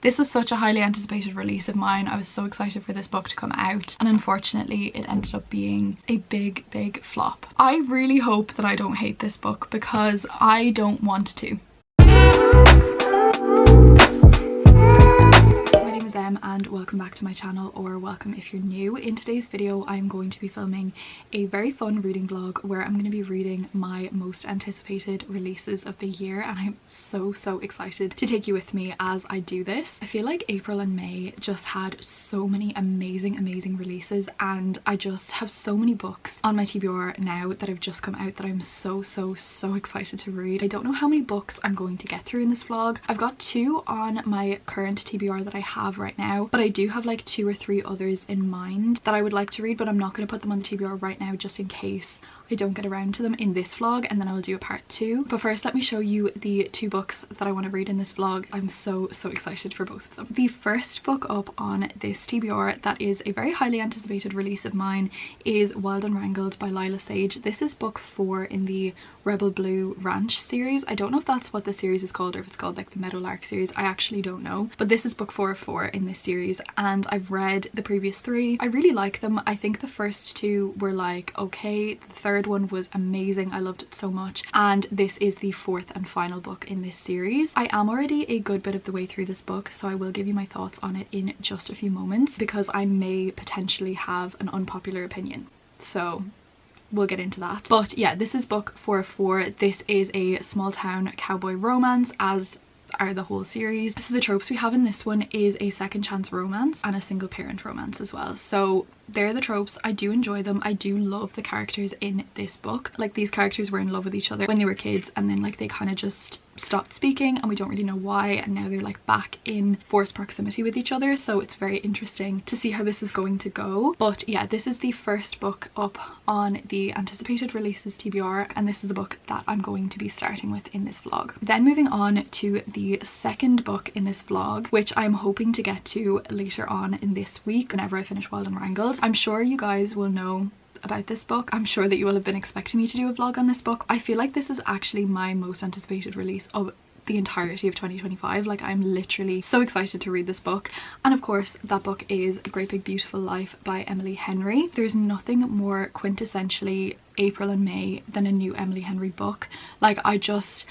This was such a highly anticipated release of mine. I was so excited for this book to come out, and unfortunately it ended up being a big flop. I really hope that I don't hate this book because I don't want to. And welcome back to my channel, or welcome if you're new. In today's video I'm going to be filming a very fun reading vlog where I'm going to be reading my most anticipated releases of the year, and I'm so excited to take you with me as I do this. I feel like April and May just had so many amazing releases, and I just have so many books on my TBR now that have just come out that I'm so excited to read. I don't know how many books I'm going to get through in this vlog. I've got 2 on my current TBR that I have right now, but I do have like 2 or 3 others in mind that I would like to read, but I'm not going to put them on the TBR right now just in case I don't get around to them in this vlog, and then I'll do a part 2. But first let me show you the 2 books that I want to read in this vlog. I'm so excited for both of them. The first book up on this TBR that is a very highly anticipated release of mine is Wild and Wrangled by Lila Sage. This is book 4 in the Rebel Blue Ranch series. I don't know if that's what the series is called or if it's called like the Meadowlark series. I actually don't know, but this is book 4 of 4 in this series, and I've read the previous 3. I really like them. I think the first 2 were like okay, the third one was amazing. I loved it so much, and this is the 4th and final book in this series. I am already a good bit of the way through this book, so I will give you my thoughts on it in just a few moments because I may potentially have an unpopular opinion, so we'll get into that. But yeah, this is book 4 of 4. This is a small town cowboy romance, as are the whole series. So the tropes we have in this one is a second chance romance and a single parent romance as well. So they're the tropes. I do enjoy them. I do love the characters in this book. Like, these characters were in love with each other when they were kids, and then like they kind of just stopped speaking and we don't really know why, and now they're like back in forced proximity with each other, so it's very interesting to see how this is going to go. But yeah, this is the first book up on the anticipated releases TBR, and this is the book that I'm going to be starting with in this vlog. Then moving on to the second book in this vlog, which I'm hoping to get to later on in this week whenever I finish Wild and Wrangled. I'm sure you guys will know about this book. I'm sure that you will have been expecting me to do a vlog on this book. I feel like this is actually my most anticipated release of the entirety of 2025. Like, I'm literally so excited to read this book, and of course that book is A Great Big Beautiful Life by Emily Henry. There's nothing more quintessentially April and May than a new Emily Henry book. Like, I just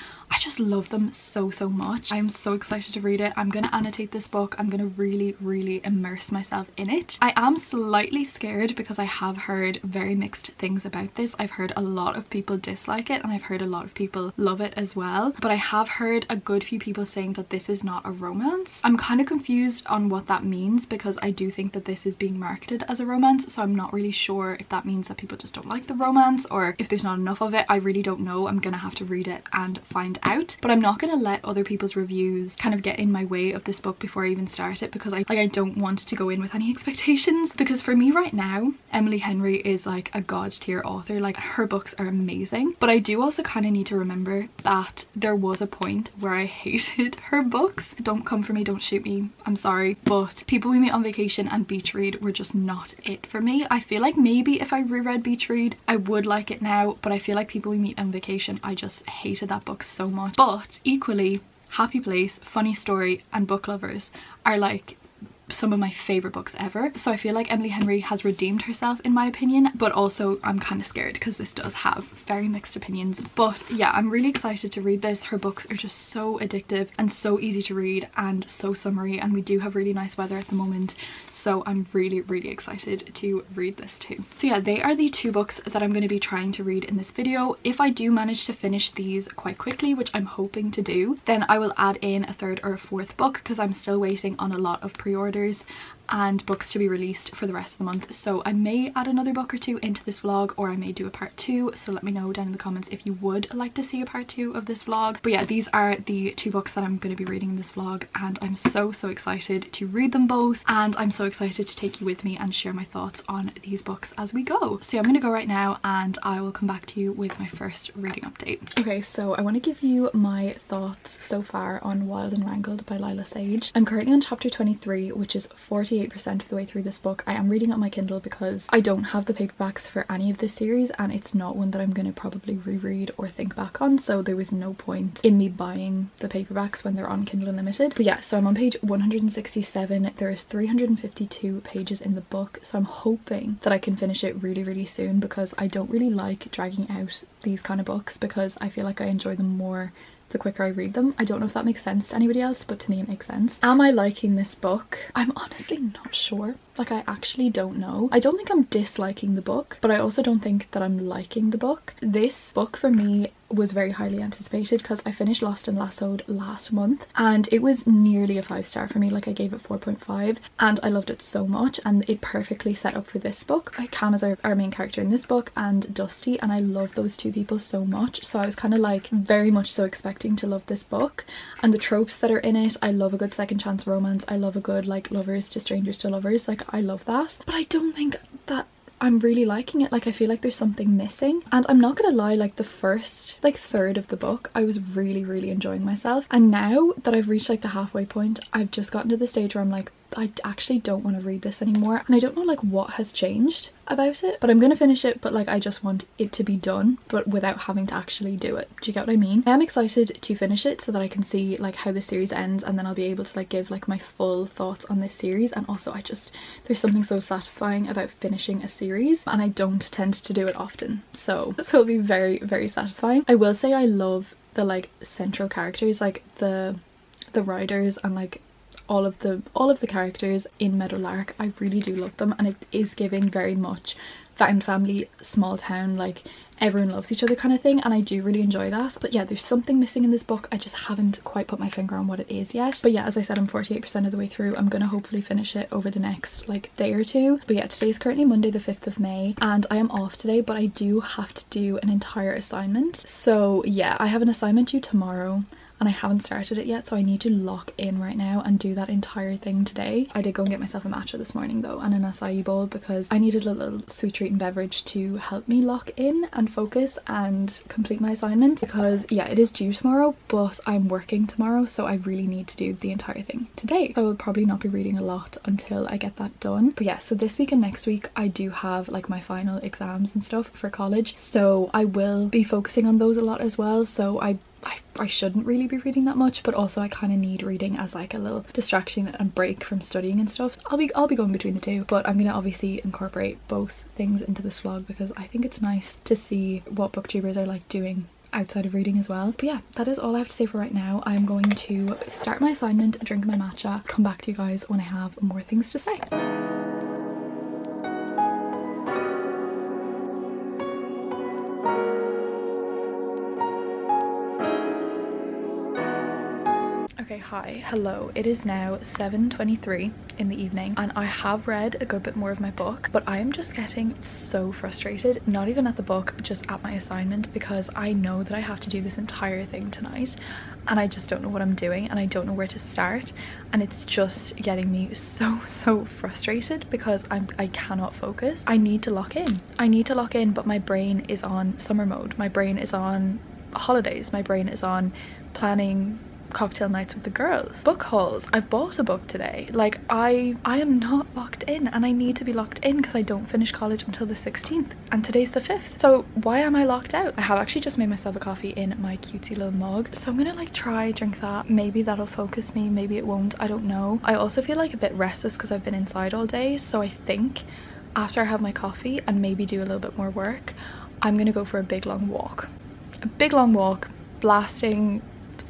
love them so much. I'm so excited to read it. I'm gonna annotate this book. I'm gonna really immerse myself in it. I am slightly scared because I have heard very mixed things about this. I've heard a lot of people dislike it, and I've heard a lot of people love it as well, but I have heard a good few people saying that this is not a romance. I'm kind of confused on what that means because I do think that this is being marketed as a romance, so I'm not really sure if that means that people just don't like the romance or if there's not enough of it. I really don't know. I'm gonna have to read it and find out, but I'm not gonna let other people's reviews kind of get in my way of this book before I even start it, because I don't want to go in with any expectations, because for me right now Emily Henry is like a god tier author. Like, her books are amazing, but I do also kind of need to remember that there was a point where I hated her books. Don't come for me, don't shoot me, I'm sorry, but People We Meet on Vacation and Beach Read were just not it for me. I feel like maybe if I reread Beach Read I would like it now, but I feel like People We Meet on Vacation, I just hated that book so much. But equally, Happy Place, Funny Story and Book Lovers are like some of my favorite books ever. So I feel like Emily Henry has redeemed herself in my opinion, but also I'm kind of scared because this does have very mixed opinions. But yeah, I'm really excited to read this. Her books are just so addictive and so easy to read and so summery, and we do have really nice weather at the moment, so I'm really excited to read this too. So yeah, they are the 2 books that I'm going to be trying to read in this video. If I do manage to finish these quite quickly, which I'm hoping to do, then I will add in a 3rd or a 4th book because I'm still waiting on a lot of pre-orders and books to be released for the rest of the month. So I may add another book or 2 into this vlog, or I may do a part 2, so let me know down in the comments if you would like to see a part 2 of this vlog. But yeah, these are the 2 books that I'm going to be reading in this vlog, and I'm so excited to read them both, and I'm so excited to take you with me and share my thoughts on these books as we go. So yeah, I'm going to go right now and I will come back to you with my first reading update. Okay, so I want to give you my thoughts so far on Wild and Wrangled by Lila Sage. I'm currently on chapter 23, which which is 48% of the way through this book. I am reading it on my Kindle because I don't have the paperbacks for any of this series, and it's not one that I'm going to probably reread or think back on, so there was no point in me buying the paperbacks when they're on Kindle Unlimited. But yeah, so I'm on page 167. There is 352 pages in the book, so I'm hoping that I can finish it really soon, because I don't really like dragging out these kind of books because I feel like I enjoy them more the quicker I read them. I don't know if that makes sense to anybody else, but to me it makes sense. Am I liking this book? I'm honestly not sure. Like, I actually don't know. I don't think I'm disliking the book, but I also don't think that I'm liking the book. This book for me was very highly anticipated because I finished Lost and Lassoed last month and it was nearly a 5-star for me. Like, I gave it 4.5 and I loved it so much, and it perfectly set up for this book. Like, Cam is our main character in this book, and Dusty, and I love those two people so much, so I was kind of like very much so expecting to love this book. And the tropes that are in it, I love a good second chance romance, I love a good like lovers to strangers to lovers, like I love that. But I don't think that I'm really liking it. Like, I feel like there's something missing, and I'm not gonna lie, like the first like third of the book I was really enjoying myself, and now that I've reached like the halfway point, I've just gotten to the stage where I'm like, I actually don't want to read this anymore, and I don't know like what has changed about it, but I'm gonna finish it. But like, I just want it to be done, but without having to actually do it. Do you get what I mean? I am excited to finish it so that I can see like how the series ends, and then I'll be able to like give like my full thoughts on this series. And also, there's something so satisfying about finishing a series, and I don't tend to do it often, so this will be very satisfying. I will say I love the like central characters, like the writers, and like all of the characters in Meadowlark. I really do love them, and it is giving very much found family, small town, like everyone loves each other kind of thing, and I do really enjoy that. But yeah, there's something missing in this book. I just haven't quite put my finger on what it is yet. But yeah, as I said, I'm 48% of the way through. I'm gonna hopefully finish it over the next like day or two. But yeah, today's currently Monday the 5th of May and I am off today, but I do have to do an entire assignment. So yeah, I have an assignment due tomorrow and I haven't started it yet, so I need to lock in right now and do that entire thing today. I did go and get myself a matcha this morning though, and an acai bowl, because I needed a little sweet treat and beverage to help me lock in and focus and complete my assignment, because yeah, it is due tomorrow, but I'm working tomorrow, so I really need to do the entire thing today. So I will probably not be reading a lot until I get that done. But yeah, so this week and next week I do have like my final exams and stuff for college, so I will be focusing on those a lot as well. So I shouldn't really be reading that much, but also I kind of need reading as like a little distraction and break from studying and stuff. I'll be going between the two, but I'm gonna obviously incorporate both things into this vlog because I think it's nice to see what booktubers are like doing outside of reading as well. But yeah, that is all I have to say for right now. I'm going to start my assignment, drink my matcha, come back to you guys when I have more things to say. Okay, hi, hello. It is now 7:23 in the evening and I have read a good bit more of my book, but I am just getting so frustrated, not even at the book, just at my assignment, because I know that I have to do this entire thing tonight and I just don't know what I'm doing and I don't know where to start, and it's just getting me so frustrated because I cannot focus. I need to lock in, but my brain is on summer mode, my brain is on holidays, my brain is on planning cocktail nights with the girls, book hauls. I bought a book today. Like I am not locked in, and I need to be locked in because I don't finish college until the 16th and today's the 5th. So why am I locked out? I have actually just made myself a coffee in my cutesy little mug, so I'm gonna like try drink that. Maybe that'll focus me, maybe it won't, I don't know. I also feel like a bit restless because I've been inside all day, so I think after I have my coffee and maybe do a little bit more work, I'm gonna go for a big long walk, blasting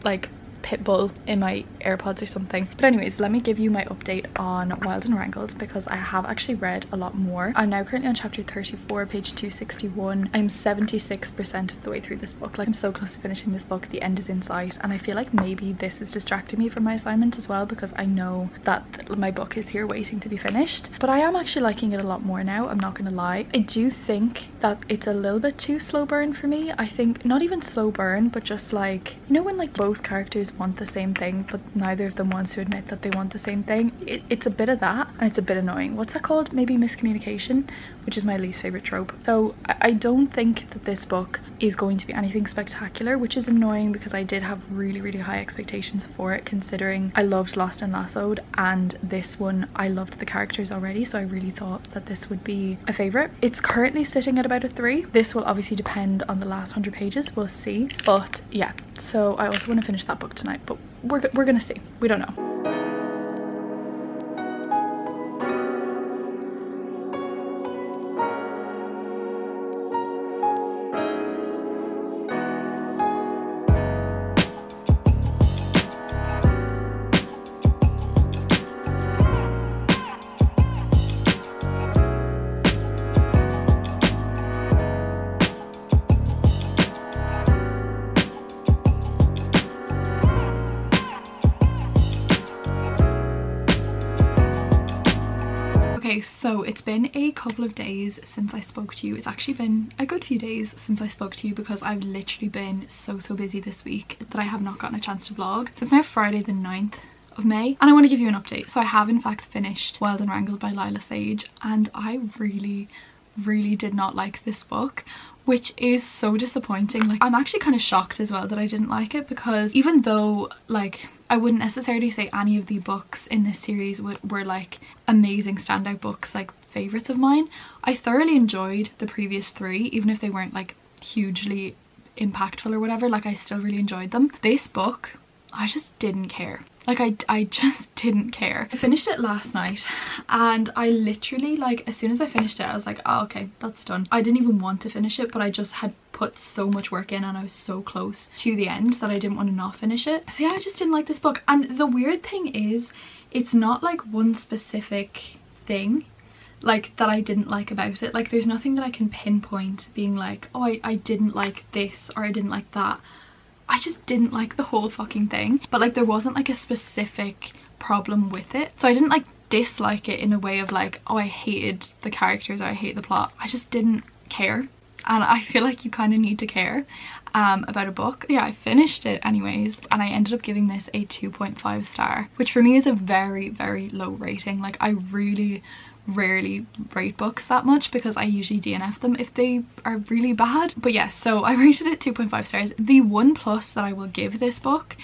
like Pitbull in my AirPods or something. But anyways, let me give you my update on Wild and Wrangled because I have actually read a lot more. I'm now currently on chapter 34, page 261. I'm 76% of the way through this book. Like, I'm so close to finishing this book. The end is in sight, and I feel like maybe this is distracting me from my assignment as well because I know that my book is here waiting to be finished. But I am actually liking it a lot more now, I'm not gonna lie. I do think that it's a little bit too slow burn for me. I think not even slow burn, but just like, you know when like both characters characters want the same thing, but neither of them wants to admit that they want the same thing. It's a bit of that, and it's a bit annoying. What's that called? Maybe miscommunication, which is my least favorite trope. So I don't think that this book is going to be anything spectacular, which is annoying because I did have really high expectations for it, considering I loved Lost and Lassoed, and this one I loved the characters already, so I really thought that this would be a favorite. It's currently sitting at about a 3. This will obviously depend on the last 100 pages, we'll see. But yeah, so I also want to finish that book tonight, but we're gonna see. We don't know. Okay, so it's been a couple of days since I spoke to you. It's actually been a good few days since I spoke to you because I've literally been so busy this week that I have not gotten a chance to vlog. So it's now Friday the 9th of May, and I want to give you an update. So I have in fact finished Wild and Wrangled by Lila Sage, and I really did not like this book, which is so disappointing. Like, I'm actually kind of shocked as well that I didn't like it, because even though like I wouldn't necessarily say any of the books in this series were like amazing standout books, like favorites of mine, I thoroughly enjoyed the previous 3, even if they weren't like hugely impactful or whatever. Like, I still really enjoyed them. This book, I just didn't care. Like, I just didn't care. I finished it last night, and I literally, like, as soon as I finished it, I was like, oh, okay, that's done. I didn't even want to finish it, but I just had put so much work in, and I was so close to the end that I didn't want to not finish it. So yeah, I just didn't like this book. And the weird thing is, it's not like one specific thing like that I didn't like about it. Like, there's nothing that I can pinpoint being like, oh, I didn't like this or I didn't like that. I just didn't like the whole fucking thing. But like, there wasn't like a specific problem with it. So I didn't like dislike it in a way of like, oh, I hated the characters or I hate the plot. I just didn't care. And I feel like you kind of need to care about a book. Yeah, I finished it anyways, and I ended up giving this a 2.5 star, which for me is a very low rating. Like, I really rarely rate books that much because I usually DNF them if they are really bad. But yeah, so I rated it 2.5 stars. The one plus that I will give this book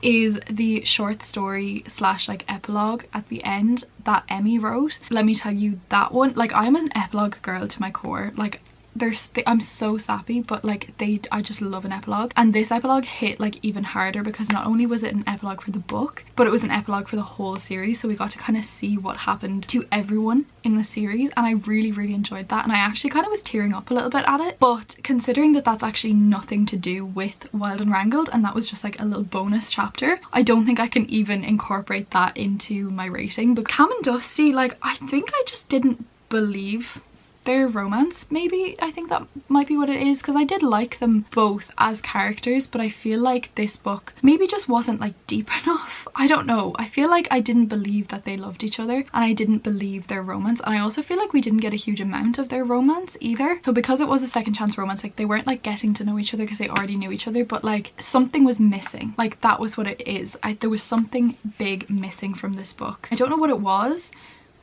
is the short story slash like epilogue at the end that Emmy wrote. Let me tell you, that one, like, I'm an epilogue girl to my core. Like, I'm so sappy, but like I just love an epilogue, and this epilogue hit like even harder because not only was it an epilogue for the book, but it was an epilogue for the whole series. So we got to kind of see what happened to everyone in the series, and I really enjoyed that, and I actually kind of was tearing up a little bit at it. But considering that that's actually nothing to do with Wild and Wrangled, and that was just like a little bonus chapter, I don't think I can even incorporate that into my rating. But Cam and Dusty, like, I think I just didn't believe their romance, maybe. I think that might be what it is, because I did like them both as characters, but I feel like this book maybe just wasn't like deep enough. I don't know, I feel like I didn't believe that they loved each other, and I didn't believe their romance, and I also feel like we didn't get a huge amount of their romance either. So because it was a second chance romance, like, they weren't like getting to know each other because they already knew each other, but like something was missing. Like, that was what it is. There was something big missing from this book. I don't know what it was,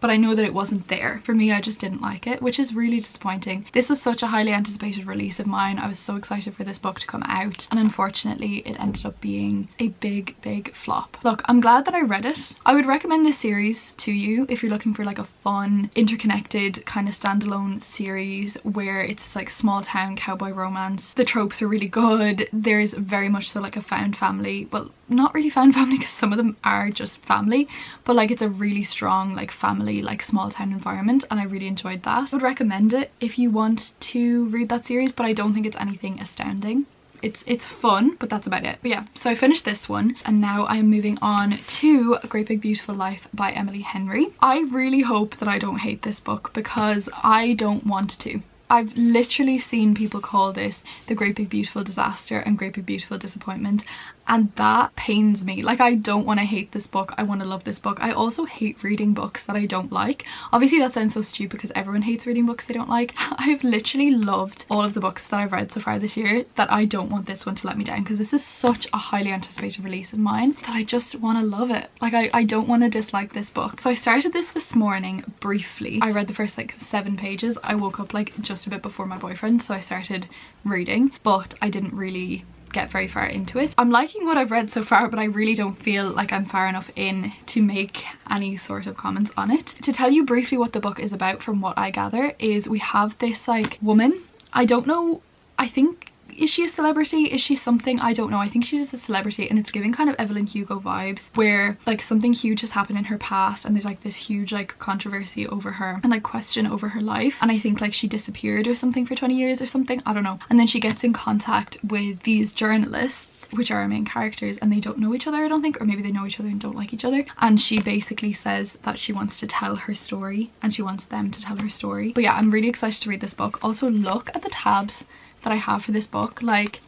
but I know that it wasn't there. For me, I just didn't like it, which is really disappointing. This was such a highly anticipated release of mine. I was so excited for this book to come out, and unfortunately it ended up being a big flop. Look, I'm glad that I read it. I would recommend this series to you if you're looking for like a fun, interconnected kind of standalone series where it's like small town cowboy romance. The tropes are really good. There's very much so like a found family, well, not really found family because some of them are just family, but like it's a really strong like family, like small town environment, and I really enjoyed that. I would recommend it if you want to read that series, but I don't think it's anything astounding. It's fun, but that's about it. But yeah, so I finished this one, and now I'm moving on to A Great Big Beautiful Life by Emily Henry. I really hope that I don't hate this book, because I don't want to. I've literally seen people call this The Great Big Beautiful Disaster and Great Big Beautiful Disappointment, and that pains me. Like, I don't want to hate this book, I want to love this book. I also hate reading books that I don't like. Obviously that sounds so stupid because everyone hates reading books they don't like. I've literally loved all of the books that I've read so far this year, that I don't want this one to let me down, because this is such a highly anticipated release of mine that I just want to love it. Like, I don't want to dislike this book. So I started this morning briefly. I read the first like 7 pages. I woke up like just a bit before my boyfriend, so I started reading, but I didn't really get very far into it. I'm liking what I've read so far, but I really don't feel like I'm far enough in to make any sort of comments on it. To tell you briefly what the book is about, from what I gather, is we have this like woman, I don't know, I think, is she a celebrity? Is she something? I don't know. I think she's a celebrity, and it's giving kind of Evelyn Hugo vibes, where like something huge has happened in her past and there's like this huge like controversy over her and like question over her life, and I think like she disappeared or something for 20 years or something, I don't know. And then she gets in contact with these journalists, which are our main characters, and they don't know each other, I don't think, or maybe they know each other and don't like each other, and she basically says that she wants to tell her story and she wants them to tell her story. But yeah, I'm really excited to read this book. Also, look at the tabs that I have for this book. Like,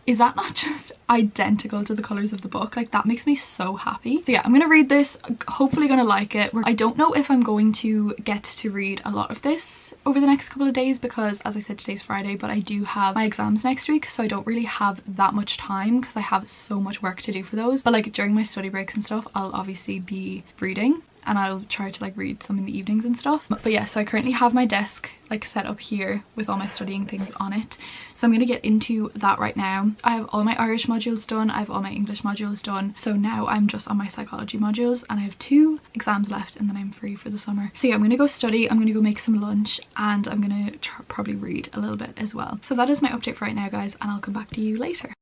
is that not just identical to the colors of the book? Like, that makes me so happy. So yeah, I'm gonna read this, hopefully gonna like it. I don't know if I'm going to get to read a lot of this over the next couple of days, because as I said, today's Friday, but I do have my exams next week, so I don't really have that much time because I have so much work to do for those. But like during my study breaks and stuff, I'll obviously be reading, and I'll try to like read some in the evenings and stuff. But yeah, so I currently have my desk like set up here with all my studying things on it, so I'm gonna get into that right now. I have all my Irish modules done, I have all my English modules done, so now I'm just on my psychology modules, and I have 2 exams left and then I'm free for the summer. So yeah, I'm gonna go study, I'm gonna go make some lunch, and I'm gonna probably read a little bit as well. So that is my update for right now, guys, and I'll come back to you later.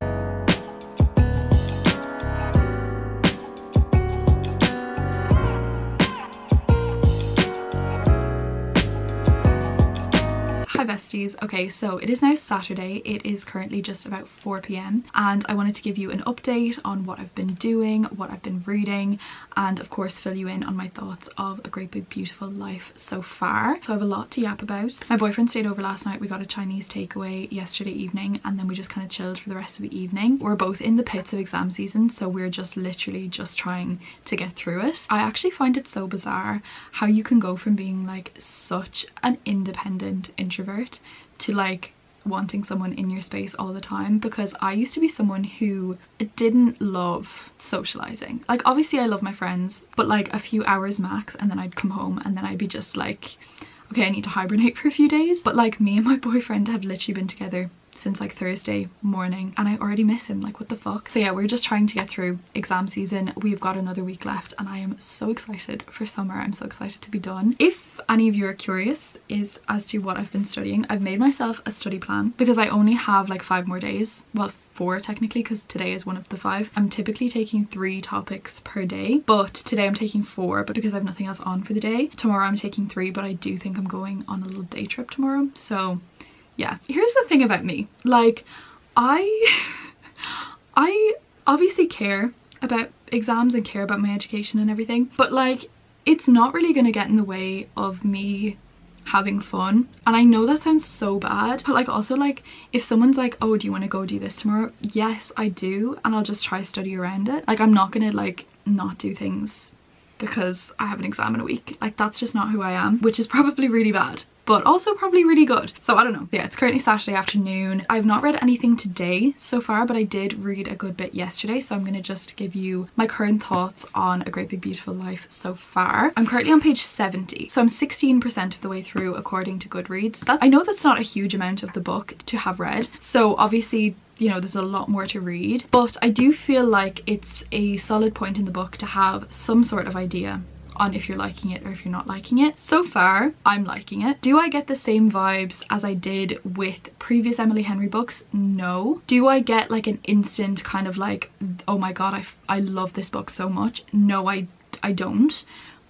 Hi besties. Okay, so it is now Saturday. It is currently just about 4 p.m. and I wanted to give you an update on what I've been doing, what I've been reading, and of course fill you in on my thoughts of A Great Big Beautiful Life so far. So I have a lot to yap about. My boyfriend stayed over last night. We got a Chinese takeaway yesterday evening, and then we just kind of chilled for the rest of the evening. We're both in the pits of exam season, so we're just literally just trying to get through it. I actually find it so bizarre how you can go from being like such an independent introvert to like wanting someone in your space all the time, because I used to be someone who didn't love socializing. Like, obviously I love my friends, but like a few hours max, and then I'd come home and then I'd be just like, okay, I need to hibernate for a few days. But like, me and my boyfriend have literally been together since like Thursday morning, and I already miss him. Like, what the fuck? So yeah, we're just trying to get through exam season. We've got another week left and I am so excited for summer. I'm so excited to be done. If any of you are curious as to what I've been studying, I've made myself a study plan because I only have like 5 more days. Well, 4 technically, because today is one of the 5. I'm typically taking 3 topics per day, but today I'm taking 4, but because I have nothing else on for the day. Tomorrow I'm taking 3, but I do think I'm going on a little day trip tomorrow. So yeah, here's the thing about me. Like, I obviously care about exams and care about my education and everything, but like, it's not really gonna get in the way of me having fun. And I know that sounds so bad, but like, also like, if someone's like, oh, do you want to go do this tomorrow? Yes, I do, and I'll just try study around it. Like, I'm not gonna like not do things because I have an exam in a week. Like, that's just not who I am, which is probably really bad, but also probably really good. So I don't know. Yeah, it's currently Saturday afternoon. I've not read anything today so far, but I did read a good bit yesterday, so I'm gonna just give you my current thoughts on A Great Big Beautiful Life so far. I'm currently on page 70, so I'm 16% of the way through according to Goodreads. I know that's not a huge amount of the book to have read, so obviously, you know, there's a lot more to read, but I do feel like it's a solid point in the book to have some sort of idea on if you're liking it or if you're not liking it. So far, I'm liking it. Do I get the same vibes as I did with previous Emily Henry books? No. Do I get like an instant kind of like, oh my god, I love this book so much? No, I don't.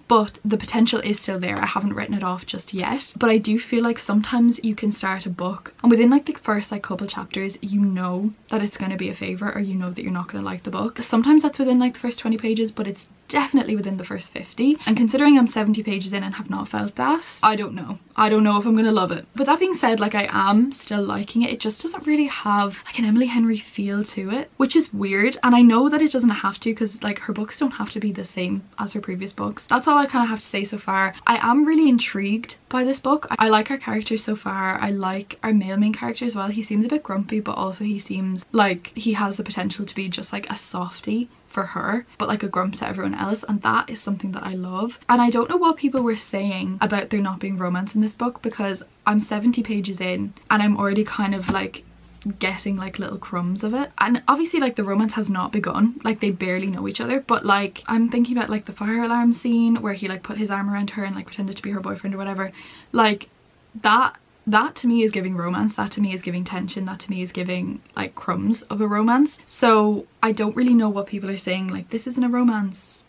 But the potential is still there. I haven't written it off just yet, but I do feel like sometimes you can start a book and within like the first like couple chapters, you know that it's going to be a favorite, or you know that you're not going to like the book. Sometimes that's within like the first 20 pages, but it's definitely within the first 50. And considering I'm 70 pages in and have not felt that, I don't know if I'm gonna love it. But that being said, like I am still liking it. It just doesn't really have like an Emily Henry feel to it, which is weird. And I know that it doesn't have to, because like her books don't have to be the same as her previous books. That's all I kind of have to say so far. I am really intrigued by this book. I like our characters so far. I like our male main character as well. He seems a bit grumpy, but also he seems like he has the potential to be just like a softie for her, but like a grump to everyone else, and that is something that I love. And I don't know what people were saying about there not being romance in this book, because I'm 70 pages in and I'm already kind of like getting like little crumbs of it. And obviously like the romance has not begun, like they barely know each other, but like I'm thinking about like the fire alarm scene where he like put his arm around her and like pretended to be her boyfriend or whatever. Like that to me is giving romance, that to me is giving tension, that to me is giving like crumbs of a romance. So I don't really know what people are saying like this isn't a romance.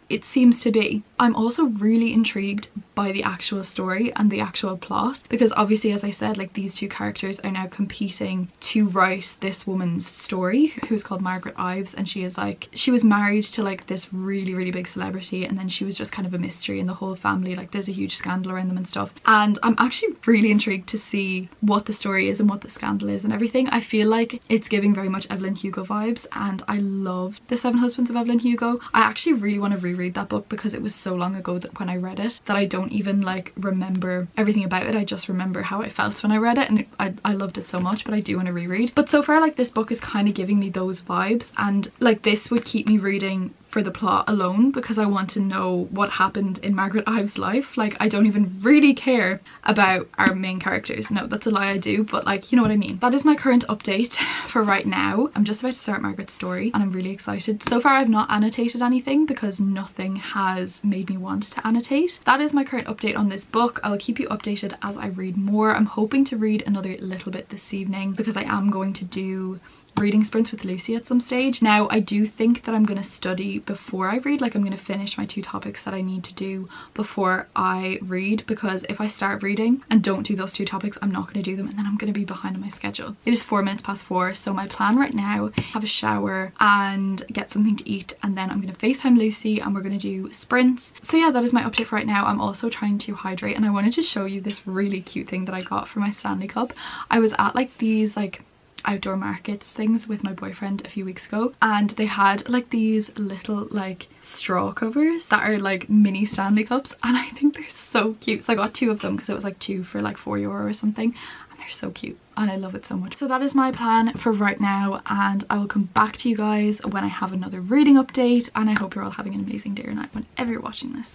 It seems to be. I'm also really intrigued by the actual story and the actual plot, because obviously, as I said, like these two characters are now competing to write this woman's story, who's called Margaret Ives, and she was married to like this really big celebrity, and then she was just kind of a mystery in the whole family. Like there's a huge scandal around them and stuff, and I'm actually really intrigued to see what the story is and what the scandal is and everything. I feel like it's giving very much Evelyn Hugo vibes, and I loved The Seven Husbands of Evelyn Hugo. I actually really want to reread that book, because it was so long ago that when I read it that I don't even like remember everything about it. I just remember how I felt when I read it, and I loved it so much, but I do want to reread. But so far like this book is kind of giving me those vibes, and like this would keep me reading for the plot alone, because I want to know what happened in Margaret Ives' life. Like I don't even really care about our main characters. No, that's a lie, I do, but like you know what I mean. That is my current update for right now. I'm just about to start Margaret's story and I'm really excited. So far I've not annotated anything because nothing has made me want to annotate. That is my current update on this book. I'll keep you updated as I read more. I'm hoping to read another little bit this evening, because I am going to do reading sprints with Lucy at some stage. Now I do think that I'm going to study before I read, like I'm going to finish my 2 topics that I need to do before I read, because if I start reading and don't do those 2 topics I'm not going to do them, and then I'm going to be behind on my schedule. It is 4 minutes past 4, so my plan right now, have a shower and get something to eat, and then I'm going to FaceTime Lucy and we're going to do sprints. So yeah, that is my update for right now. I'm also trying to hydrate, and I wanted to show you this really cute thing that I got for my Stanley Cup. I was at like these like outdoor markets things with my boyfriend a few weeks ago, and they had like these little like straw covers that are like mini Stanley Cups, and I think they're so cute. So I got 2 of them because it was like 2 for like €4 or something, and they're so cute and I love it so much. So that is my plan for right now, and I will come back to you guys when I have another reading update, and I hope you're all having an amazing day or night whenever you're watching this.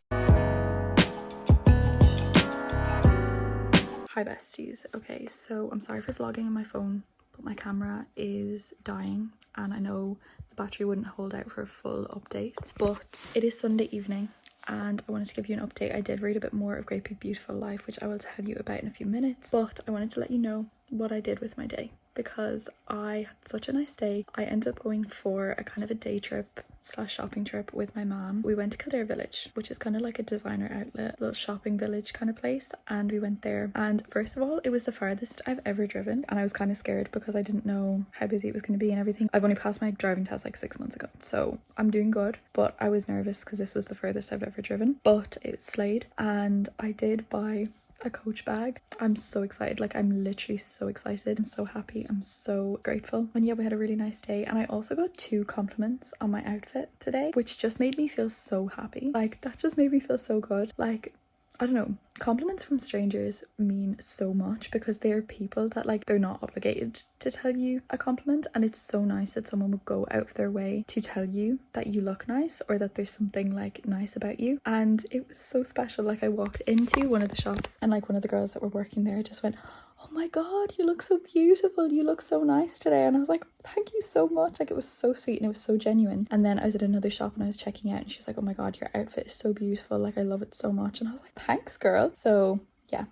Hi besties. Okay, so I'm sorry for vlogging on my phone, but my camera is dying and I know the battery wouldn't hold out for a full update. But it is Sunday evening and I wanted to give you an update. I did read a bit more of Great Big Beautiful Life, which I will tell you about in a few minutes, but I wanted to let you know what I did with my day, because I had such a nice day. I ended up going for a kind of a day trip / shopping trip with my mom. We went to Kildare Village, which is kind of like a designer outlet, little shopping village kind of place, and we went there. And first of all, it was the farthest I've ever driven, and I was kind of scared because I didn't know how busy it was going to be and everything. I've only passed my driving test like 6 months ago, so I'm doing good, but I was nervous because this was the furthest I've ever driven, but it slayed. And I did buy a Coach bag. I'm so excited, like I'm literally so excited. I'm so happy, I'm so grateful. And yeah, we had a really nice day, and I also got 2 compliments on my outfit today, which just made me feel so happy. Like that just made me feel so good. Like I don't know, compliments from strangers mean so much, because they are people that like they're not obligated to tell you a compliment, and it's so nice that someone would go out of their way to tell you that you look nice or that there's something like nice about you. And it was so special. Like I walked into one of the shops and like one of the girls that were working there just went, "Oh my god, you look so beautiful, you look so nice today." And I was like, thank you so much. Like it was so sweet and it was so genuine. And then I was at another shop and I was checking out and she's like, "Oh my god, your outfit is so beautiful, like I love it so much." And I was like, thanks girl. So yeah,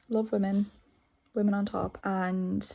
love women on top, and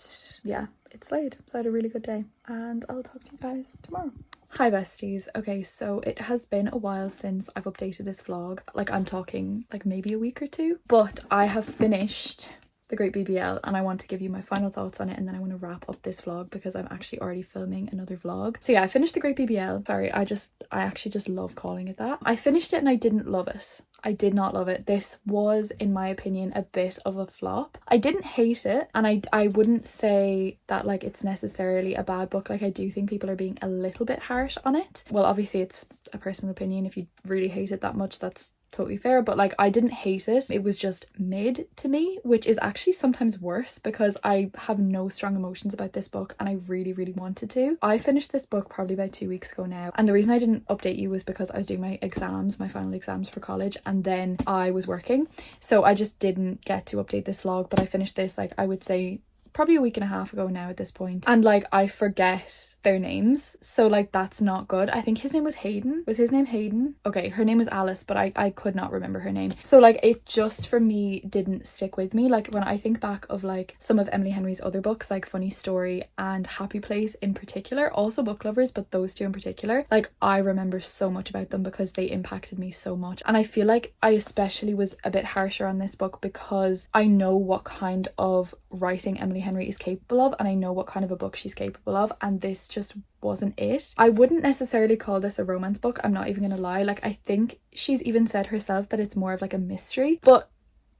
yeah, it slayed. So I had a really good day, and I'll talk to you guys tomorrow. Hi besties. Okay, so it has been a while since I've updated this vlog. Like I'm talking like maybe a week or 2, but I have finished The Great BBL, and I want to give you my final thoughts on it, and then I want to wrap up this vlog because I'm actually already filming another vlog. So yeah, I finished The Great BBL. Sorry, I actually just love calling it that. I finished it and I didn't love it. I did not love it. This was, in my opinion, a bit of a flop. I didn't hate it, and I wouldn't say that like it's necessarily a bad book. Like, I do think people are being a little bit harsh on it. Well, obviously it's a personal opinion. If you really hate it that much, that's totally fair, but like I didn't hate it. It was just mid to me, which is actually sometimes worse because I have no strong emotions about this book and I really wanted to. I finished this book probably about 2 weeks ago now, and the reason I didn't update you was because I was doing my exams, my final exams for college, and then I was working, so I just didn't get to update this vlog. But I finished this, like, I would say probably a week and a half ago now at this point, and like I forget their names, so like that's not good. I think his name was Hayden. Was his name Hayden? Okay, her name was Alice, but I could not remember her name. So like it just for me didn't stick with me. Like when I think back of like some of Emily Henry's other books, like Funny Story and Happy Place in particular, also Book Lovers, but those two in particular, like I remember so much about them because they impacted me so much. And I feel like I especially was a bit harsher on this book because I know what kind of writing Emily Henry is capable of, and I know what kind of a book she's capable of, and this just wasn't it. I wouldn't necessarily call this a romance book, I'm not even gonna lie. Like I think she's even said herself that it's more of like a mystery, but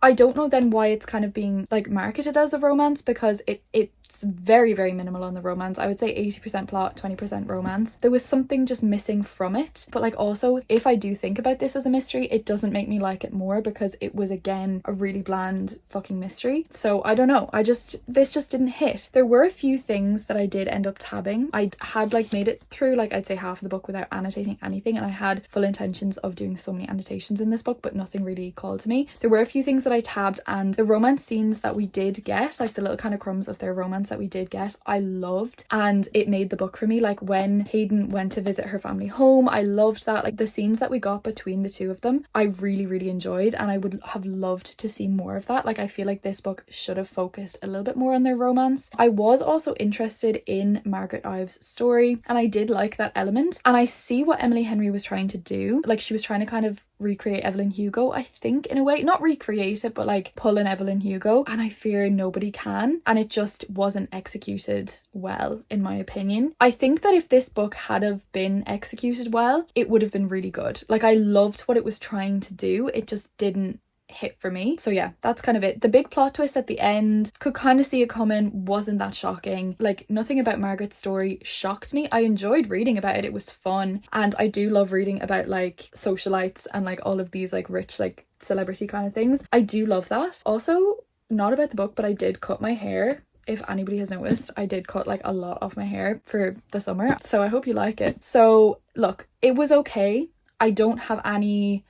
I don't know then why it's kind of being like marketed as a romance, because it's very minimal on the romance. I would say 80% plot, 20% romance. There was something just missing from it. But like also, if I do think about this as a mystery, it doesn't make me like it more because it was again a really bland fucking mystery. So I don't know, this just didn't hit. There were a few things that I did end up tabbing. I had like made it through like I'd say half of the book without annotating anything, and I had full intentions of doing so many annotations in this book, but nothing really called to me. There were a few things that I tabbed, and the romance scenes that we did get, like the little kind of crumbs of their romance that we did get, I loved, and it made the book for me. Like when Hayden went to visit her family home, I loved that. Like the scenes that we got between the two of them, I really enjoyed, and I would have loved to see more of that. Like I feel like this book should have focused a little bit more on their romance. I was also interested in Margaret Ives' story, and I did like that element, and I see what Emily Henry was trying to do. Like she was trying to kind of recreate Evelyn Hugo, I think, in a way. Not recreate it, but like pull an Evelyn Hugo, and I fear nobody can, and it just wasn't executed well in my opinion. I think that if this book had have been executed well, it would have been really good. Like I loved what it was trying to do, it just didn't hit for me. So yeah, that's kind of it. The big plot twist at the end, could kind of see it coming, wasn't that shocking. Like nothing about Margaret's story shocked me. I enjoyed reading about it, it was fun, and I do love reading about like socialites and like all of these like rich like celebrity kind of things. I do love that. Also, not about the book, but I did cut my hair. If anybody has noticed, I did cut like a lot off my hair for the summer, so I hope you like it. So look, it was okay. I don't have any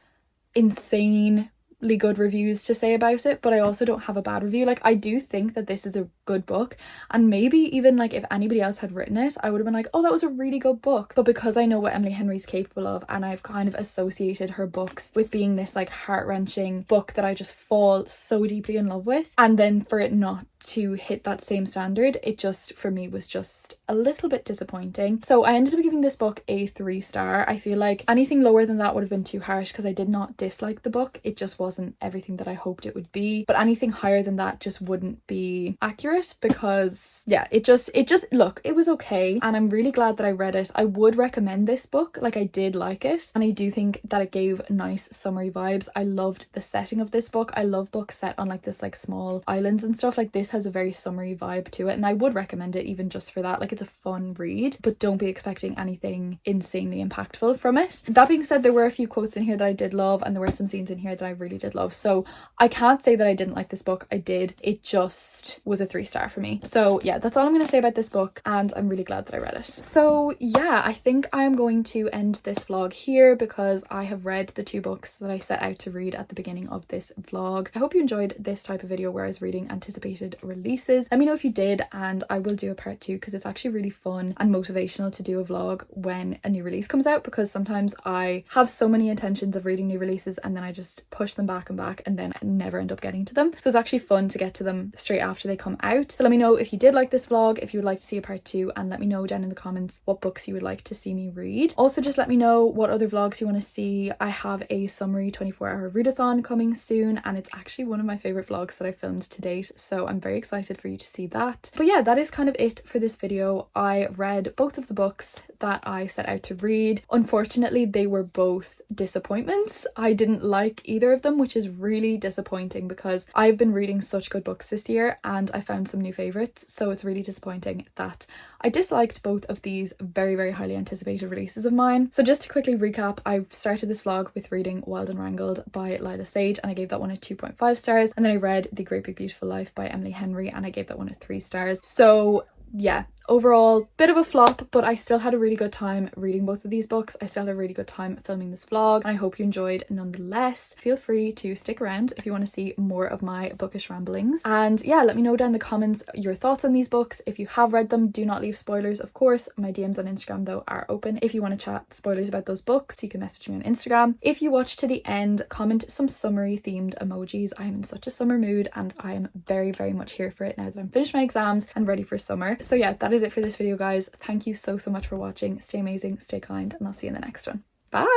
insanely good reviews to say about it, but I also don't have a bad review. Like I do think that this is a good book, and maybe even like if anybody else had written it, I would have been like, oh, that was a really good book. But because I know what Emily Henry's capable of, and I've kind of associated her books with being this like heart-wrenching book that I just fall so deeply in love with, and then for it not to hit that same standard, it just for me was just a little bit disappointing. So I ended up giving this book a 3-star. I feel like anything lower than that would have been too harsh because I did not dislike the book, it just wasn't everything that I hoped it would be. But anything higher than that just wouldn't be accurate, because yeah, it just look, it was okay, and I'm really glad that I read it. I would recommend this book. Like I did like it, and I do think that it gave nice summery vibes. I loved the setting of this book. I love books set on like this like small islands and stuff. Like this has a very summery vibe to it, and I would recommend it even just for that. Like it's a fun read, but don't be expecting anything insanely impactful from it. That being said, there were a few quotes in here that I did love, and there were some scenes in here that I really did love. So I can't say that I didn't like this book. I did. It just was a 3-star for me. So yeah, that's all I'm going to say about this book, and I'm really glad that I read it. So yeah, I think I'm going to end this vlog here because I have read the 2 books that I set out to read at the beginning of this vlog. I hope you enjoyed this type of video where I was reading anticipated releases. Let me know if you did, and I will do a part 2 because it's actually really fun and motivational to do a vlog when a new release comes out, because sometimes I have so many intentions of reading new releases and then I just push them back and back, and then I never end up getting to them. So it's actually fun to get to them straight after they come out. So let me know if you did like this vlog, if you would like to see a part 2, and let me know down in the comments what books you would like to see me read. Also, just let me know what other vlogs you want to see. I have a summary 24-hour readathon coming soon, and it's actually one of my favorite vlogs that I filmed to date, so I'm very excited for you to see that. But yeah, that is kind of it for this video. I read both of the books that I set out to read. Unfortunately, they were both disappointments. I didn't like either of them, which is really disappointing because I've been reading such good books this year and I found some new favorites, so it's really disappointing that I disliked both of these very, very highly anticipated releases of mine. So just to quickly recap, I started this vlog with reading Wild and Wrangled by Lila Sage, and I gave that one a 2.5 stars, and then I read The Great Big Beautiful Life by Emily Henry, and I gave that one a 3 stars. So yeah, overall bit of a flop, but I still had a really good time reading both of these books. I still had a really good time filming this vlog, and I hope you enjoyed nonetheless. Feel free to stick around if you want to see more of my bookish ramblings, and yeah, let me know down in the comments your thoughts on these books. If you have read them, do not leave spoilers, of course. My DMs on Instagram though are open. If you want to chat spoilers about those books, you can message me on Instagram. If you watch to the end, comment some summery themed emojis. I am in such a summer mood and I am very, very much here for it now that I'm finished my exams and ready for summer. So yeah, that is it for this video, guys. Thank you so much for watching. Stay amazing, stay kind, and I'll see you in the next one. Bye!